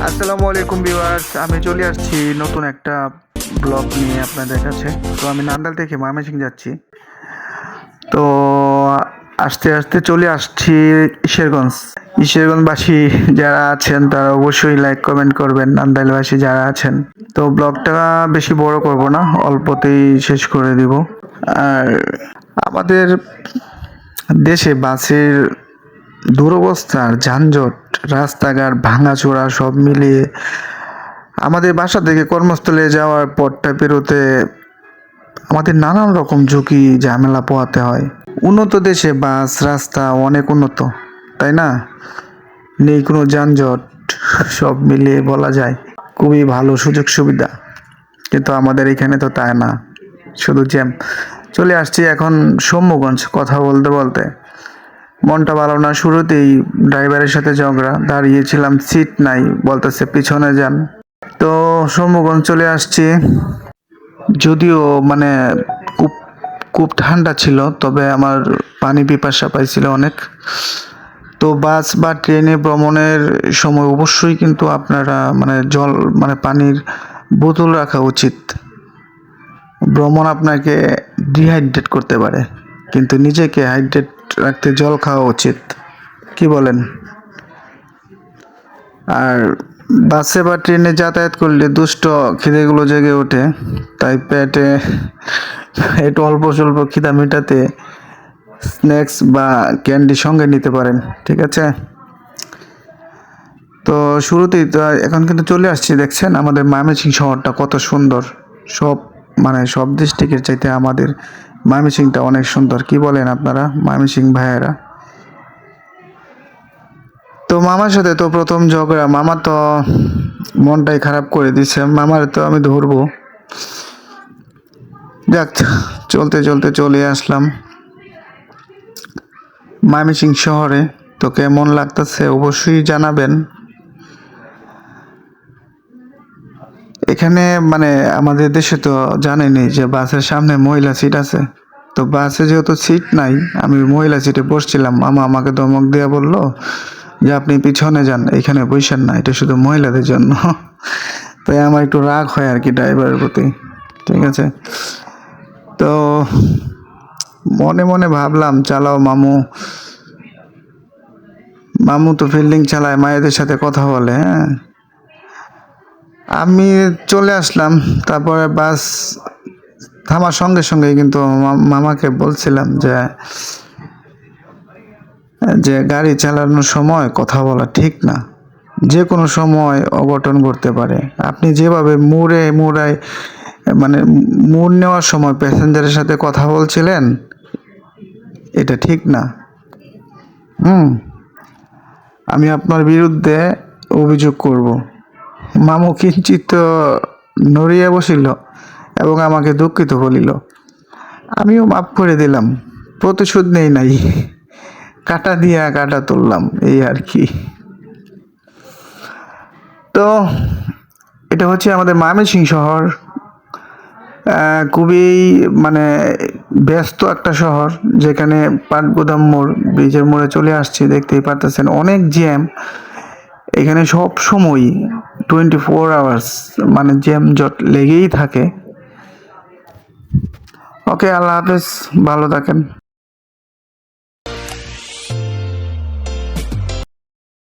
আসসালামু আলাইকুম ভিউয়ার্স, আমি চলে আসছি নতুন একটা ব্লগ নিয়ে আপনাদের কাছে। তো আমি নান্দাল থেকে ময়মনসিংহ যাচ্ছি। তো আস্তে আস্তে চলে আসছি ঈশ্বরগঞ্জ। ঈশ্বরগঞ্জবাসী যারা আছেন তারা অবশ্যই লাইক কমেন্ট করবেন, নান্দাইলবাসী যারা আছেন। তো ব্লগটা বেশি বড় করব না, অল্পতেই শেষ করে দিব। আর আমাদের দেশে বাসের দুরবস্থার যানজট, রাস্তাঘাট ভাঙাচোরা সব মিলিয়ে আমাদের বাসা থেকে কর্মস্থলে যাওয়ার পথটা পেরোতে আমাদের নানান রকম ঝুঁকি ঝামেলা পোহাতে হয়। উন্নত দেশে বাস রাস্তা অনেক উন্নত, তাই না? নেই কোনো যানজট, সব মিলিয়ে বলা যায় খুবই ভালো সুযোগ সুবিধা। কিন্তু আমাদের এখানে তো তাই না, শুধু জ্যাম। চলে আসছি এখন সৌম্যগঞ্জ। কথা বলতে বলতে মনটা ভালো না, শুরুতেই ড্রাইভারের সাথে ঝগড়া, দাঁড়িয়েছিলাম সিট নাই, বলতেছে পিছনে যান। তো সৌম্যগঞ্জ চলে আসছি। যদিও মানে খুব খুব ঠান্ডা ছিল, তবে আমার পানি পিপাসা পাইছিল অনেক। তো বাস বা ট্রেনে ভ্রমণের সময় অবশ্যই কিন্তু আপনারা জল পানির বোতল রাখা উচিত। ভ্রমণ আপনাকে ডিহাইড্রেট করতে পারে, কিন্তু নিজেকে হাইড্রেট রাখতে জল খাওয়া উচিত। কি বলেন? আর বাসে বা ট্রেনে যাতায়াত করলে দুষ্ট খিদেগুলো জেগে ওঠে, তাই পেটে একটু অল্প স্বল্প খিদা মেটাতে স্ন্যাক্স বা ক্যান্ডি সঙ্গে নিতে পারেন, ঠিক আছে? তো শুরুতেই তো এখন কিন্তু চলে আসছি, দেখছেন আমাদের ময়মনসিংহ শহরটা কত সুন্দর। সব সব ডিস্ট্রিক্টের চাইতে আমাদের ময়মনসিংহটা অনেক সুন্দর। কি বলেন আপনারা ময়মনসিংহ ভাইয়েরা? তো মামার সাথে তো প্রথম ঝগড়া, মামা তো মনটাই খারাপ করে দিছে। মামার তো আমি ধরবো। যাক, চলতে চলতে চলে আসলাম ময়মনসিংহ শহরে। তো কেমন লাগতেছে অবশ্যই জানাবেন। এখানে আমাদের দেশে তো জানেনই যে বাসের সামনে মহিলা সিট আছে। তো বাসে যেহেতু সিট নাই, আমি মহিলা সিটে বসছিলাম। মামা আমাকে ধমক দিয়ে বলল যে আপনি পিছনে যান, এখানে বসেন না, এটা শুধু মহিলাদের জন্য। তাই আমার একটু রাগ হয় আর কি ড্রাইভারের প্রতি, ঠিক আছে? তো মনে মনে ভাবলাম, চালাও মামু, মামু তো ফিল্ডিং চালায়, মায়েদের সাথে কথা বলে। হ্যাঁ, আমি চলে আসলাম। তারপরে বাস থামার সঙ্গে সঙ্গে কিন্তু মামাকে বলছিলাম যে যে গাড়ি চালানোর সময় কথা বলা ঠিক না, যে কোনো সময় অঘটন ঘটতে পারে। আপনি যেভাবে মুড়ায় মানে মোড় নেওয়ার সময় প্যাসেঞ্জারের সাথে কথা বলছিলেন, এটা ঠিক না। হুম, আমি আপনার বিরুদ্ধে অভিযোগ করব। মামু কিঞ্চিত নড়িয়া বসিল এবং আমাকে দুঃখিত বলিল। আমিও মাফ করে দিলাম, প্রতিশোধ নেই নাই, কাটা দিয়া কাটা তুললাম, এই আর কি। তো এটা হচ্ছে আমাদের ময়মনসিংহ শহর। খুবই মানে ব্যস্ত একটা শহর, যেখানে পাটগুদাম মোড়, ব্রিজের মোড়ে চলে আসছি, দেখতেই পারতেছেন অনেক জ্যাম। এখানে সব সময় 24 আওয়ার্স জ্যাম জট লেগেই থাকে। ওকে, আল্লাহ হাফেজ, ভালো থাকেন।